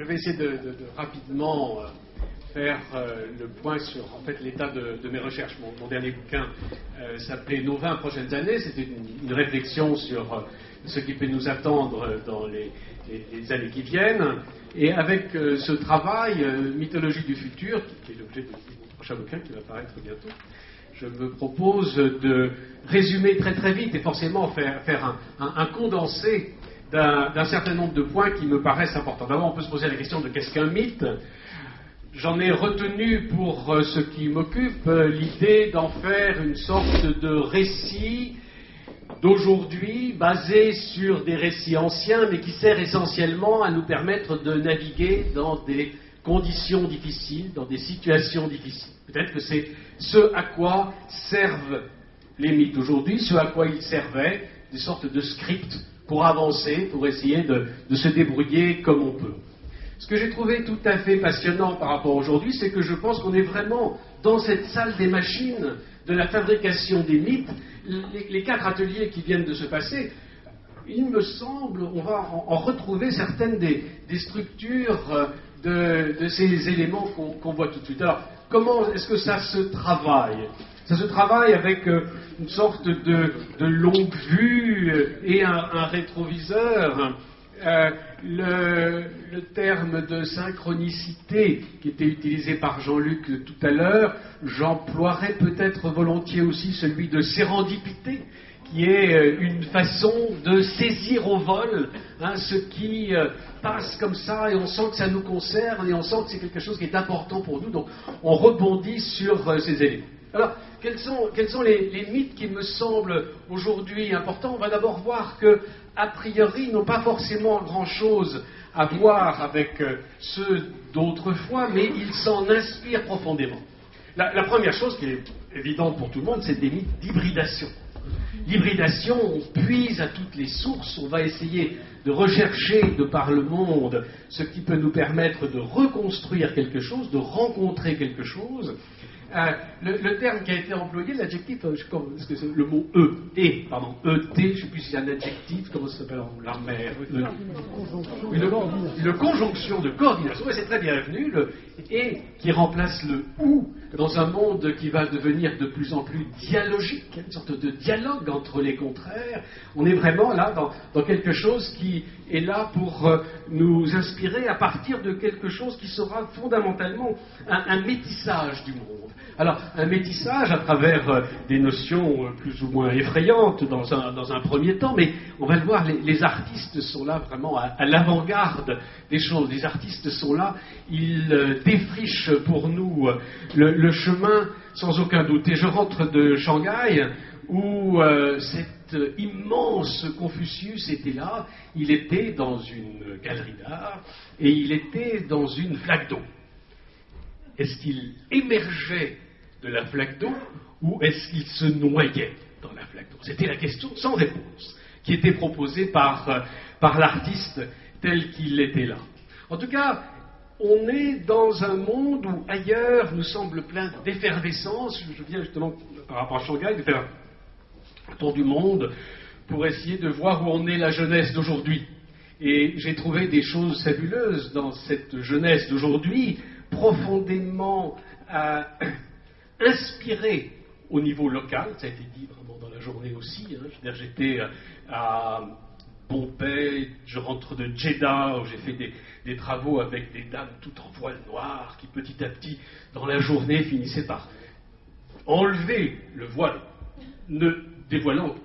vais essayer de rapidement faire le point sur en fait, l'état de mes recherches. Mon dernier bouquin s'appelait Nos 20 prochaines années. C'était une réflexion sur ce qui peut nous attendre dans les années qui viennent. Et avec ce travail, Mythologie du futur, qui est l'objet de mon prochain bouquin qui va paraître bientôt, je me propose de résumer très très vite et forcément faire un condensé d'un certain nombre de points qui me paraissent importants. D'abord, on peut se poser la question de qu'est-ce qu'un mythe. J'en ai retenu pour ce qui m'occupe l'idée d'en faire une sorte de récit d'aujourd'hui basé sur des récits anciens mais qui sert essentiellement à nous permettre de naviguer dans des conditions difficiles, dans des situations difficiles. Peut-être que c'est ce à quoi servent les mythes aujourd'hui, ce à quoi ils servaient, des sortes de scripts pour avancer, pour essayer de se débrouiller comme on peut. Ce que j'ai trouvé tout à fait passionnant par rapport à aujourd'hui, c'est que je pense qu'on est vraiment dans cette salle des machines de la fabrication des mythes. Les 4 ateliers qui viennent de se passer, il me semble, on va en retrouver certaines des structures de ces éléments qu'on voit tout de suite. Alors, comment est-ce que ça se travaille ? Ça se travaille avec une sorte de longue vue et un rétroviseur. Le terme de synchronicité qui était utilisé par Jean-Luc tout à l'heure, j'emploierais peut-être volontiers aussi celui de sérendipité, qui est une façon de saisir au vol ce qui passe comme ça et on sent que ça nous concerne et on sent que c'est quelque chose qui est important pour nous, donc on rebondit sur ces éléments. Alors, quels sont les mythes qui me semblent aujourd'hui importants ? On va d'abord voir que, a priori, ils n'ont pas forcément grand-chose à voir avec ceux d'autrefois, mais ils s'en inspirent profondément. La première chose qui est évidente pour tout le monde, c'est des mythes d'hybridation. L'hybridation, on puise à toutes les sources, on va essayer de rechercher de par le monde ce qui peut nous permettre de reconstruire quelque chose, de rencontrer quelque chose. Le terme qui a été employé, l'adjectif, est-ce que c'est le mot ET, je ne sais plus si c'est un adjectif, comment ça s'appelle en grammaire, une conjonction de coordination, c'est très bienvenu, le et qui remplace le ou dans un monde qui va devenir de plus en plus dialogique, une sorte de dialogue entre les contraires. On est vraiment là dans quelque chose qui est là pour nous inspirer à partir de quelque chose qui sera fondamentalement un métissage du monde. Alors, un métissage à travers des notions plus ou moins effrayantes dans un premier temps, mais on va le voir, les artistes sont là vraiment à l'avant-garde des choses. Les artistes sont là, ils défrichent pour nous le chemin sans aucun doute. Et je rentre de Shanghai où cet immense Confucius était là, il était dans une galerie d'art et il était dans une flaque d'eau. Est-ce qu'il émergeait de la flaque d'eau ou est-ce qu'il se noyait dans la flaque d'eau ? C'était la question sans réponse qui était proposée par l'artiste tel qu'il était là. En tout cas, on est dans un monde où ailleurs nous semble plein d'effervescence. Je viens justement par rapport à Shanghai de faire un tour du monde pour essayer de voir où en est la jeunesse d'aujourd'hui. Et j'ai trouvé des choses fabuleuses dans cette jeunesse d'aujourd'hui, profondément inspirée au niveau local. Ça a été dit vraiment dans la journée aussi. Je veux dire, j'étais à Pompey, je rentre de Jeddah, où j'ai fait des travaux avec des dames toutes en voile noir, qui petit à petit, dans la journée, finissaient par enlever le voile, ne dévoilant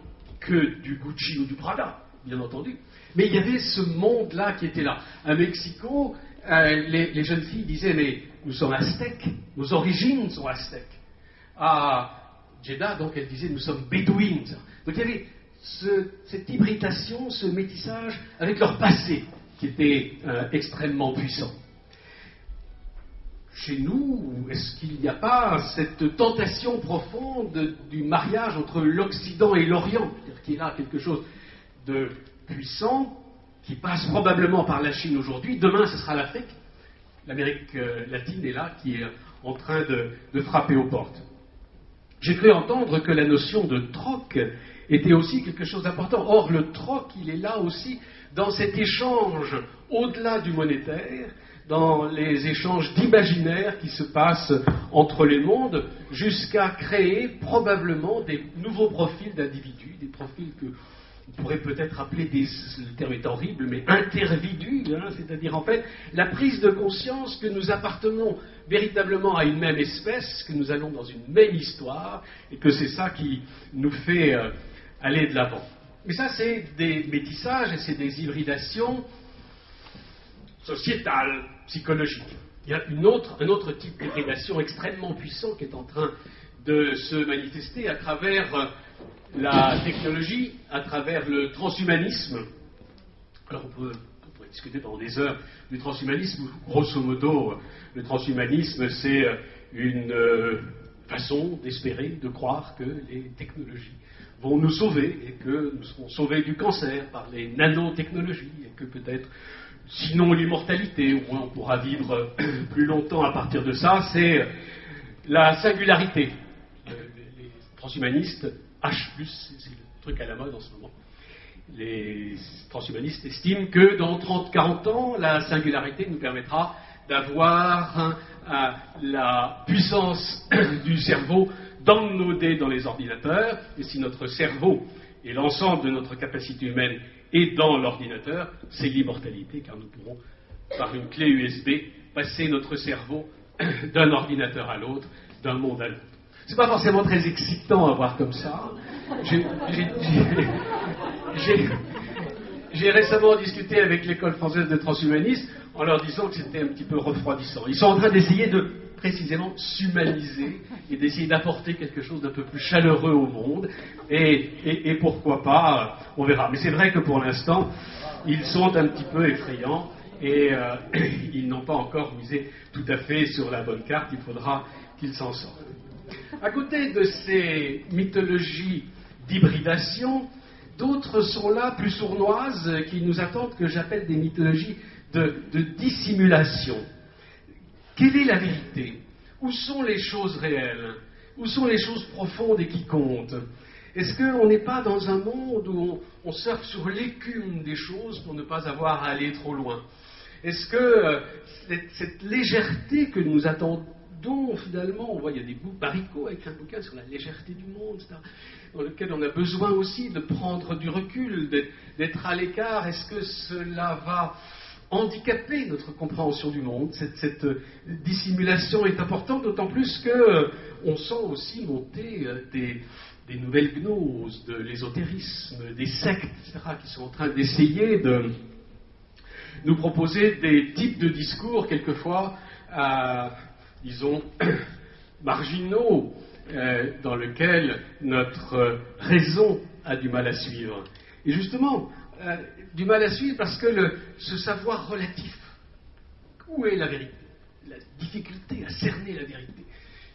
que du Gucci ou du Prada, bien entendu. Mais il y avait ce monde-là qui était là. À Mexico, les jeunes filles disaient, mais nous sommes aztèques, nos origines sont aztèques. À Jeddah, donc, elles disaient, nous sommes bédouines. Donc il y avait cette hybridation, ce métissage avec leur passé qui était extrêmement puissant. Chez nous, est-ce qu'il n'y a pas cette tentation profonde du mariage entre l'Occident et l'Orient, c'est-à-dire qu'il y a quelque chose de puissant qui passe probablement par la Chine aujourd'hui, demain ce sera l'Afrique, l'Amérique latine est là, qui est en train de frapper aux portes. J'ai cru entendre que la notion de troc était aussi quelque chose d'important. Or, le troc, il est là aussi dans cet échange au-delà du monétaire, dans les échanges d'imaginaire qui se passent entre les mondes, jusqu'à créer probablement des nouveaux profils d'individus, des profils que on pourrait peut-être appeler, le terme est horrible, mais intervidus, hein, c'est-à-dire en fait la prise de conscience que nous appartenons véritablement à une même espèce, que nous allons dans une même histoire, et que c'est ça qui nous fait aller de l'avant. Mais ça, c'est des métissages et c'est des hybridations sociétales, psychologiques. Il y a un autre type d'hybridation extrêmement puissant qui est en train de se manifester à travers la technologie, à travers le transhumanisme. Alors on pourrait discuter pendant des heures du transhumanisme. Grosso modo, le transhumanisme, c'est une façon d'espérer, de croire que les technologies vont nous sauver et que nous serons sauvés du cancer par les nanotechnologies et que peut-être, sinon l'immortalité, au moins on pourra vivre plus longtemps à partir de ça, c'est la singularité. Les transhumanistes, H+, c'est le truc à la mode en ce moment. Les transhumanistes estiment que dans 30-40 ans, la singularité nous permettra d'avoir la puissance du cerveau downloadée dans les ordinateurs. Et si notre cerveau et l'ensemble de notre capacité humaine est dans l'ordinateur, c'est l'immortalité, car nous pourrons, par une clé USB, passer notre cerveau d'un ordinateur à l'autre, d'un monde à l'autre. C'est pas forcément très excitant à voir comme ça. J'ai récemment discuté avec l'école française de transhumanisme en leur disant que c'était un petit peu refroidissant. Ils sont en train d'essayer de précisément s'humaniser et d'essayer d'apporter quelque chose d'un peu plus chaleureux au monde. Et pourquoi pas, on verra. Mais c'est vrai que pour l'instant, ils sont un petit peu effrayants et ils n'ont pas encore misé tout à fait sur la bonne carte. Il faudra qu'ils s'en sortent. À côté de ces mythologies d'hybridation, d'autres sont là, plus sournoises, qui nous attendent, que j'appelle des mythologies de dissimulation. Quelle est la vérité? Où sont les choses réelles? Où sont les choses profondes et qui comptent? Est-ce qu'on n'est pas dans un monde où on surfe sur l'écume des choses pour ne pas avoir à aller trop loin? Est-ce que cette légèreté que nous attendons, finalement, on voit, il y a des bouts, Barico a écrit un bouquin sur la légèreté du monde, etc., dans lequel on a besoin aussi de prendre du recul, d'être à l'écart. Est-ce que cela va handicaper notre compréhension du monde? Cette dissimulation est importante, d'autant plus qu'on sent aussi monter des nouvelles gnoses, de l'ésotérisme, des sectes, etc., qui sont en train d'essayer de nous proposer des types de discours, quelquefois, disons, marginaux, dans lesquels notre raison a du mal à suivre. Et justement, du mal à suivre parce que ce savoir relatif, où est la vérité? La difficulté à cerner la vérité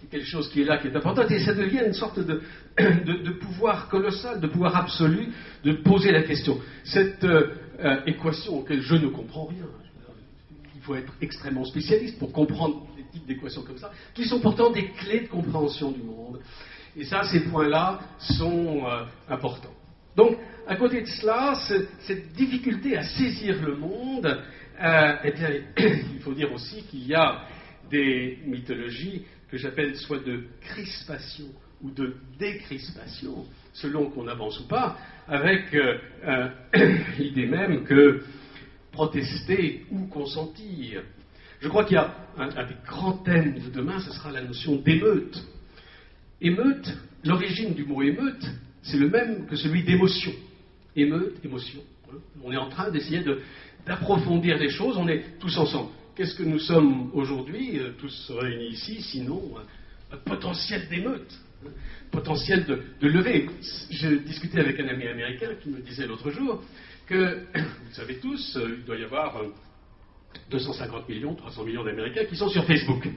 est quelque chose qui est là, qui est importante, et ça devient une sorte de pouvoir colossal, de pouvoir absolu, de poser la question. Cette équation auquel je ne comprends rien, il faut être extrêmement spécialiste pour comprendre des types d'équations comme ça, qui sont pourtant des clés de compréhension du monde. Et ça, ces points-là sont importants. Donc, à côté de cela, cette difficulté à saisir le monde, eh bien, il faut dire aussi qu'il y a des mythologies que j'appelle soit de crispation ou de décrispation, selon qu'on avance ou pas, avec l'idée même que protester ou consentir. Je crois qu'il y a un des grands thèmes de demain, ce sera la notion d'émeute. Émeute, l'origine du mot émeute, c'est le même que celui d'émotion. Émeute, émotion. On est en train d'essayer d'approfondir les choses, on est tous ensemble. Qu'est-ce que nous sommes aujourd'hui, tous réunis ici, sinon un potentiel d'émeute, potentiel de levée. Je discutais avec un ami américain qui me disait l'autre jour que, vous le savez tous, il doit y avoir 250 millions, 300 millions d'Américains qui sont sur Facebook.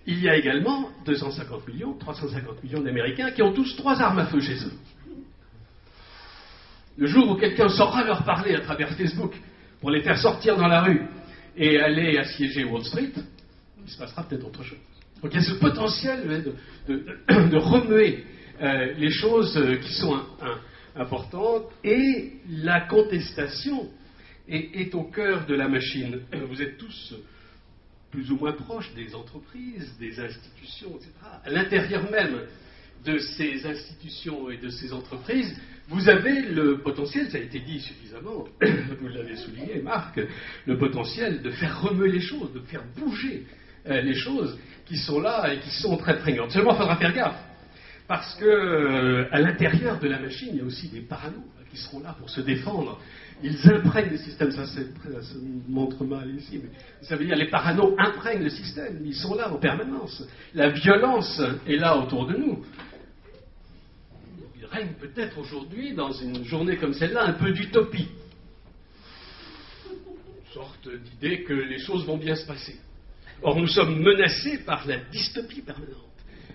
Il y a également 250 millions, 350 millions d'Américains qui ont tous 3 armes à feu chez eux. Le jour où quelqu'un saura leur parler à travers Facebook pour les faire sortir dans la rue et aller assiéger Wall Street, il se passera peut-être autre chose. Donc il y a ce potentiel de remuer les choses qui sont importantes, et la contestation est au cœur de la machine. Vous êtes tous plus ou moins proches des entreprises, des institutions, etc. À l'intérieur même de ces institutions et de ces entreprises, vous avez le potentiel, ça a été dit suffisamment, vous l'avez souligné, Marc, le potentiel de faire remuer les choses, de faire bouger les choses qui sont là et qui sont très prégnantes. Seulement, il faudra faire gaffe, parce que à l'intérieur de la machine, il y a aussi des paranos qui seront là pour se défendre. Ils imprègnent le système, ça se montre mal ici, mais ça veut dire les paranos imprègnent le système, ils sont là en permanence. La violence est là autour de nous. Il règne peut-être aujourd'hui, dans une journée comme celle-là, un peu d'utopie. Une sorte d'idée que les choses vont bien se passer. Or, nous sommes menacés par la dystopie permanente,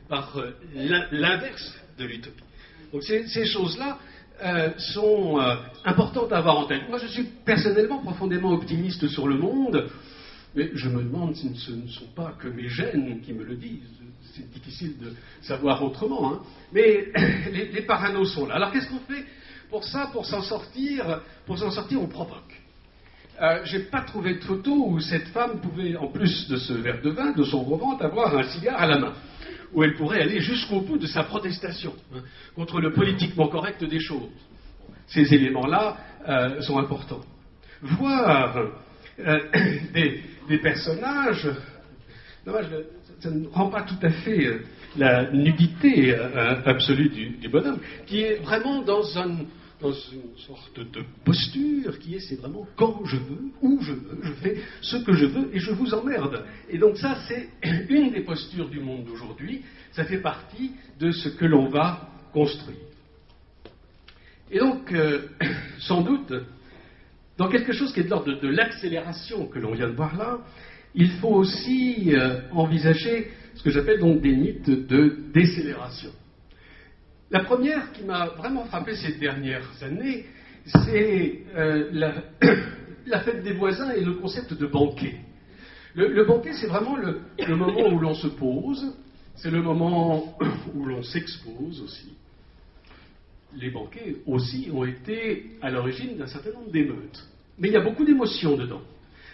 par l'inverse de l'utopie. Donc ces choses-là sont importantes à avoir en tête. Moi, je suis personnellement profondément optimiste sur le monde, mais je me demande si ce ne sont pas que mes gènes qui me le disent. C'est difficile de savoir autrement, hein. Mais les paranos sont là. Alors qu'est-ce qu'on fait pour ça, pour s'en sortir? Pour s'en sortir, on provoque. Je n'ai pas trouvé de photo où cette femme pouvait, en plus de ce verre de vin, de son gros ventre, avoir un cigare à la main, où elle pourrait aller jusqu'au bout de sa protestation contre le politiquement correct des choses. Ces éléments-là sont importants. Voir des personnages... Dommage, ça ne rend pas tout à fait la nudité absolue du bonhomme, qui est vraiment dans une sorte de posture qui est, c'est vraiment quand je veux, où je veux, je fais ce que je veux et je vous emmerde. Et donc ça, c'est une des postures du monde d'aujourd'hui, ça fait partie de ce que l'on va construire. Et donc, sans doute, dans quelque chose qui est de l'ordre de l'accélération que l'on vient de voir là, il faut aussi envisager ce que j'appelle donc des mythes de décélération. La première qui m'a vraiment frappé ces dernières années, c'est la fête des voisins et le concept de banquet. Le banquet, c'est vraiment le moment où l'on se pose, c'est le moment où l'on s'expose aussi. Les banquets aussi ont été à l'origine d'un certain nombre d'émeutes. Mais il y a beaucoup d'émotions dedans.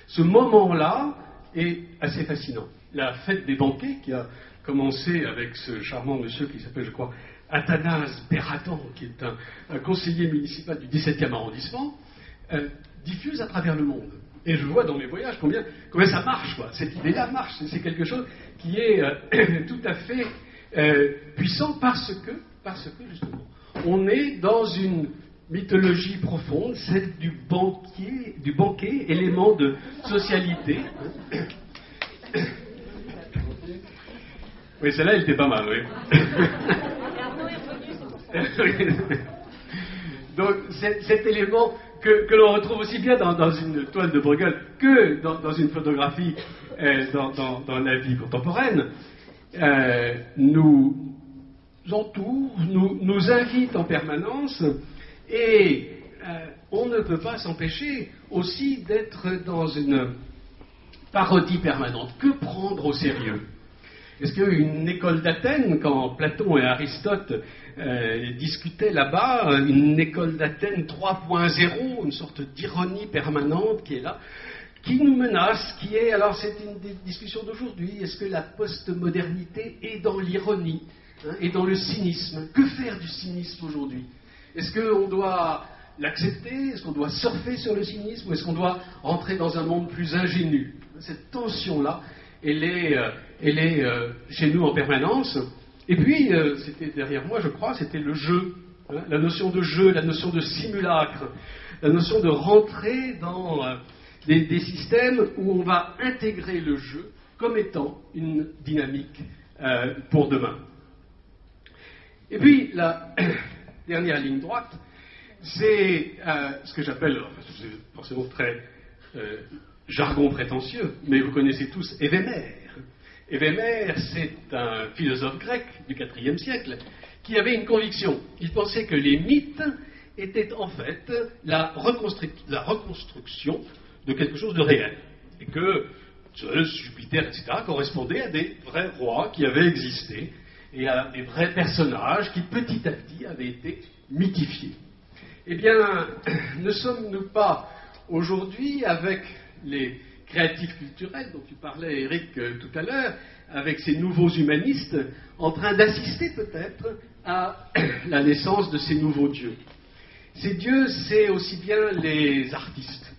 Ce moment-là est assez fascinant. La fête des banquets, qui a commencé avec ce charmant monsieur qui s'appelle, je crois, Athanase Berradan, qui est un conseiller municipal du 17e arrondissement, diffuse à travers le monde. Et je vois dans mes voyages combien ça marche, quoi. Cette idée-là marche. C'est quelque chose qui est tout à fait puissant parce que, justement, on est dans une mythologie profonde, celle du banquet, élément de socialité. Oui, celle-là, elle était pas mal, oui. Donc, cet élément que l'on retrouve aussi bien dans une toile de Bruegel que dans une photographie dans la vie contemporaine, nous entoure, nous invite en permanence. Et on ne peut pas s'empêcher aussi d'être dans une parodie permanente. Que prendre au sérieux? Est-ce qu'une école d'Athènes, quand Platon et Aristote discutaient là-bas, une école d'Athènes 3.0, une sorte d'ironie permanente qui est là, qui nous menace, qui est, alors c'est une des discussions d'aujourd'hui, est-ce que la postmodernité est dans l'ironie, est dans le cynisme? Que faire du cynisme aujourd'hui? Est-ce qu'on doit l'accepter? Est-ce qu'on doit surfer sur le cynisme? Ou est-ce qu'on doit rentrer dans un monde plus ingénu? Cette tension-là, elle est chez nous en permanence. Et puis, c'était derrière moi, je crois, c'était le jeu. La notion de jeu, la notion de simulacre, la notion de rentrer dans des systèmes où on va intégrer le jeu comme étant une dynamique pour demain. Et puis, la dernière ligne droite, c'est ce que j'appelle, c'est forcément très jargon prétentieux, mais vous connaissez tous Évémère. Évémère, c'est un philosophe grec du IVe siècle qui avait une conviction. Il pensait que les mythes étaient en fait la reconstruction de quelque chose de réel. Et que Zeus, Jupiter, etc. correspondaient à des vrais rois qui avaient existé et à des vrais personnages qui petit à petit avaient été mythifiés. Eh bien, ne sommes-nous pas aujourd'hui, avec les créatifs culturels dont tu parlais, Eric, tout à l'heure, avec ces nouveaux humanistes, en train d'assister peut-être à la naissance de ces nouveaux dieux. Ces dieux, c'est aussi bien les artistes.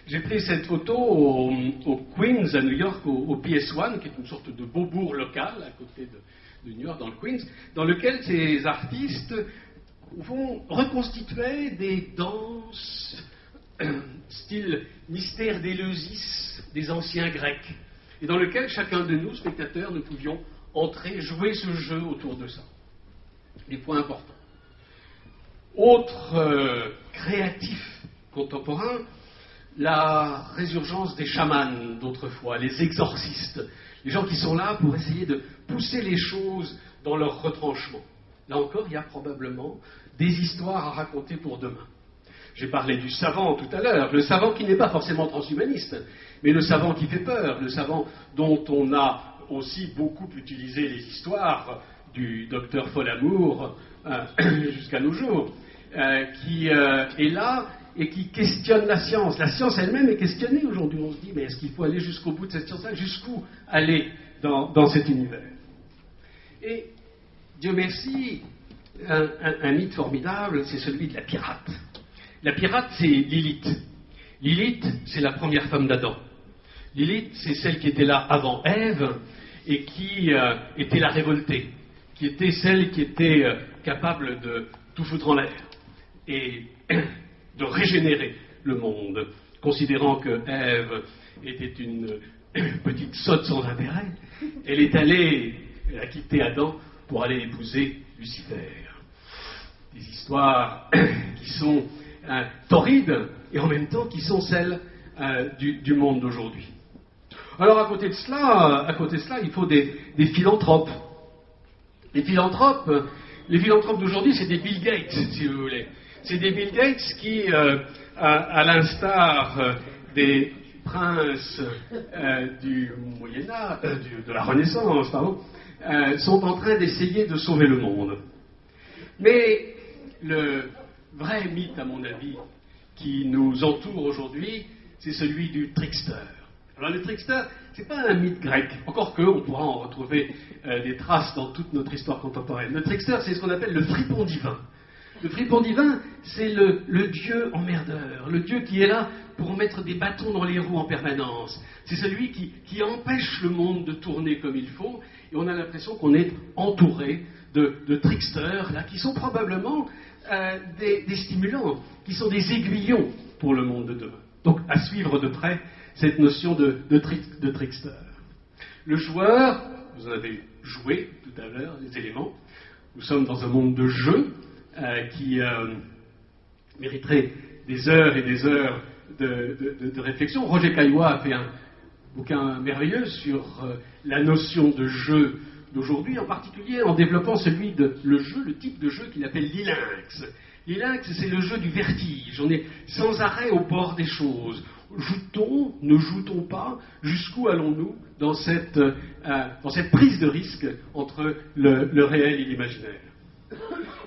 J'ai pris cette photo au Queens, à New York, au PS1, qui est une sorte de beaubourg local, à côté de New York, dans le Queens, dans lequel ces artistes vont reconstituer des danses style mystère d'Éleusis des anciens Grecs, et dans lequel chacun de nous, spectateurs, nous pouvions entrer, jouer ce jeu autour de ça. Des points importants. Autre créatif contemporain, la résurgence des chamans d'autrefois, les exorcistes, les gens qui sont là pour essayer de pousser les choses dans leur retranchement. Là encore, il y a probablement des histoires à raconter pour demain. J'ai parlé du savant tout à l'heure, le savant qui n'est pas forcément transhumaniste, mais le savant qui fait peur, le savant dont on a aussi beaucoup utilisé les histoires du docteur Folamour jusqu'à nos jours, qui est là et qui questionne la science. La science elle-même est questionnée aujourd'hui. On se dit, mais est-ce qu'il faut aller jusqu'au bout de cette science-là? Jusqu'où aller dans cet univers? Et Dieu merci, un mythe formidable, c'est celui de la pirate. La pirate, c'est Lilith. Lilith, c'est la première femme d'Adam. Lilith, c'est celle qui était là avant Ève et qui était la révoltée, qui était celle qui était capable de tout foutre en l'air et de régénérer le monde, considérant que Ève était une petite sotte sans intérêt. Elle a quitté Adam pour aller épouser Lucifer. Des histoires qui sont torrides et en même temps qui sont celles du monde d'aujourd'hui. Alors à côté de cela, il faut des philanthropes. Les philanthropes d'aujourd'hui, c'est des Bill Gates, si vous voulez. C'est des Bill Gates qui, à l'instar des princes du Moyen-Âge, de la Renaissance, sont en train d'essayer de sauver le monde. Mais le vrai mythe, à mon avis, qui nous entoure aujourd'hui, c'est celui du trickster. Alors le trickster, c'est pas un mythe grec, encore qu'on pourra en retrouver des traces dans toute notre histoire contemporaine. Le trickster, c'est ce qu'on appelle le fripon divin. Le fripon divin, c'est le dieu emmerdeur, le dieu qui est là pour mettre des bâtons dans les roues en permanence. C'est celui qui empêche le monde de tourner comme il faut, et on a l'impression qu'on est entouré de tricksters, là, qui sont probablement des stimulants, qui sont des aiguillons pour le monde de demain. Donc, à suivre de près cette notion de trickster. Le joueur, vous en avez joué tout à l'heure, les éléments. Nous sommes dans un monde de jeu qui mériterait des heures et des heures de réflexion. Roger Caillois a fait un bouquin merveilleux sur la notion de jeu d'aujourd'hui, en particulier en développant le type de jeu qu'il appelle l'Ilinx. L'Ilinx, c'est le jeu du vertige. On est sans arrêt au bord des choses. Joue-t-on, ne joue-t-on pas? Jusqu'où allons-nous dans cette prise de risque entre le réel et l'imaginaire?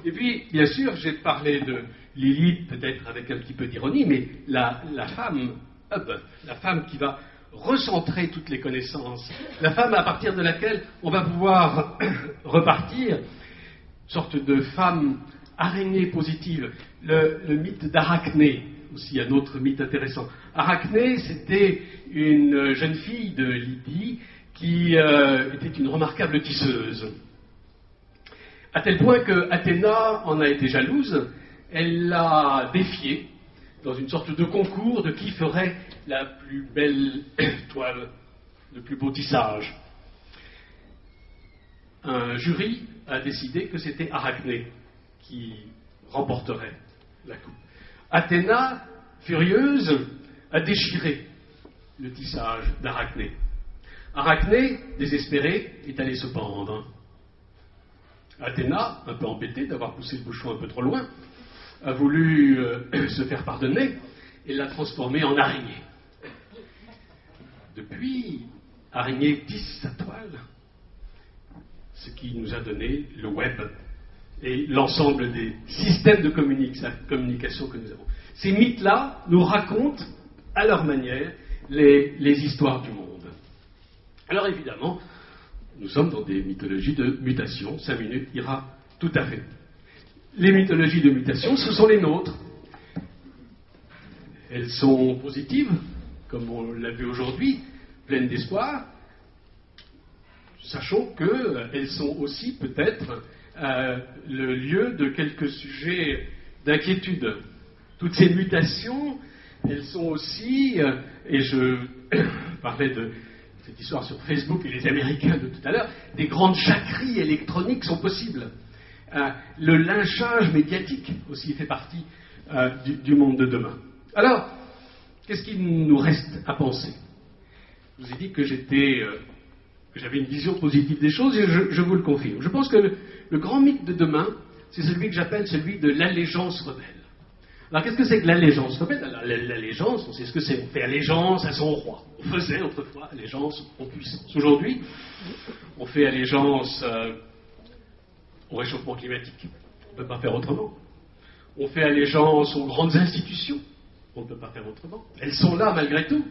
Et puis, bien sûr, j'ai parlé de Lilith, peut-être avec un petit peu d'ironie, mais la femme la femme qui va recentrer toutes les connaissances, la femme à partir de laquelle on va pouvoir repartir, une sorte de femme araignée positive. Le mythe d'Arachné, aussi un autre mythe intéressant. Arachné, c'était une jeune fille de Lydie qui était une remarquable tisseuse. À tel point que Athéna en a été jalouse, elle l'a défiée dans une sorte de concours de qui ferait la plus belle toile, le plus beau tissage. Un jury a décidé que c'était Arachné qui remporterait la coupe. Athéna, furieuse, a déchiré le tissage d'Arachné. Arachné, désespéré, est allé se pendre. Athéna, un peu embêtée d'avoir poussé le bouchon un peu trop loin, a voulu se faire pardonner et l'a transformé en araignée. Depuis, Araignée tisse sa toile, ce qui nous a donné le web et l'ensemble des systèmes de communication que nous avons. Ces mythes-là nous racontent à leur manière, les histoires du monde. Alors évidemment, nous sommes dans des mythologies de mutation. 5 minutes ira tout à fait. Les mythologies de mutation, ce sont les nôtres. Elles sont positives, comme on l'a vu aujourd'hui, pleines d'espoir. Sachons qu'elles sont aussi peut-être le lieu de quelques sujets d'inquiétude. Toutes ces mutations, elles sont aussi, et je parlais de cette histoire sur Facebook et les Américains de tout à l'heure, des grandes jacqueries électroniques sont possibles. Le lynchage médiatique aussi fait partie du monde de demain. Alors, qu'est-ce qu'il nous reste à penser? Je vous ai dit que j'avais une vision positive des choses et je vous le confirme. Je pense que le grand mythe de demain, c'est celui que j'appelle celui de l'allégeance rebelle. Alors qu'est-ce que c'est que l'allégeance rebelle? L'allégeance, on sait ce que c'est. On fait allégeance à son roi. On faisait autrefois allégeance aux puissances. Aujourd'hui, on fait allégeance au réchauffement climatique. On ne peut pas faire autrement. On fait allégeance aux grandes institutions. On ne peut pas faire autrement. Elles sont là malgré tout.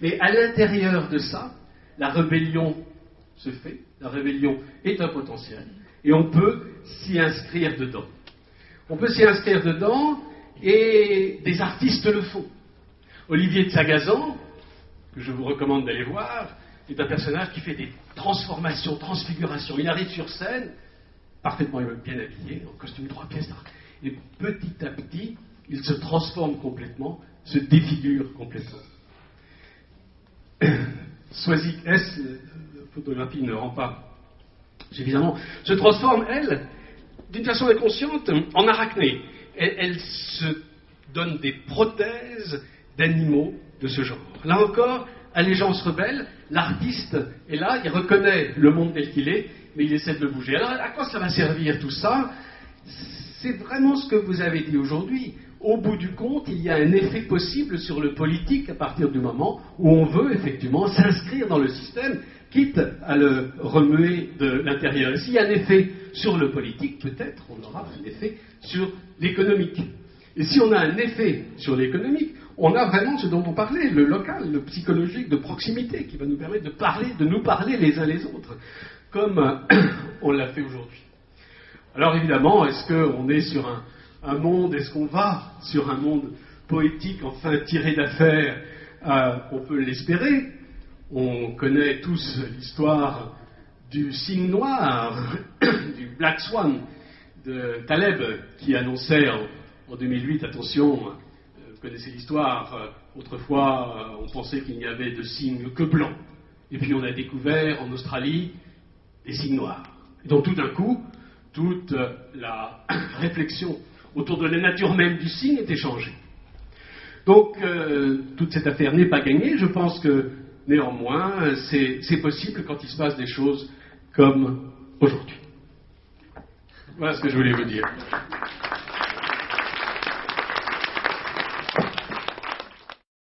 Mais à l'intérieur de ça, la rébellion se fait. La rébellion est un potentiel. Et on peut s'y inscrire dedans. On peut s'y inscrire dedans et des artistes le font. Olivier de Sagazan, que je vous recommande d'aller voir, est un personnage qui fait des transformations, transfigurations. Il arrive sur scène, parfaitement bien habillé, en costume 3 pièces. Et petit à petit, il se transforme complètement, se défigure complètement. Swazik S, la photographie ne rend pas suffisamment, se transforme, elle, d'une façon inconsciente, en arachné. Elle se donne des prothèses d'animaux de ce genre. Là encore, allégeance rebelle, l'artiste est là, il reconnaît le monde tel qu'il est, mais il essaie de le bouger. Alors à quoi ça va servir tout ça? C'est vraiment ce que vous avez dit aujourd'hui. Au bout du compte, il y a un effet possible sur le politique à partir du moment où on veut effectivement s'inscrire dans le système, quitte à le remuer de l'intérieur. Et s'il y a un effet sur le politique, peut-être on aura un effet sur l'économique. Et si on a un effet sur l'économique, on a vraiment ce dont on parlait, le local, le psychologique de proximité, qui va nous permettre de nous parler les uns les autres, comme on l'a fait aujourd'hui. Alors évidemment, est-ce qu'on est sur un monde, est-ce qu'on va sur un monde poétique, enfin tiré d'affaire? On peut l'espérer. On connaît tous l'histoire du cygne noir, du Black Swan de Taleb, qui annonçait en 2008, attention, vous connaissez l'histoire, autrefois on pensait qu'il n'y avait de cygnes que blancs. Et puis on a découvert en Australie des cygnes noirs. Et donc tout d'un coup, toute la réflexion autour de la nature même du cygne était changée. Donc toute cette affaire n'est pas gagnée. Je pense que néanmoins, c'est possible quand il se passe des choses comme aujourd'hui. Voilà ce que je voulais vous dire.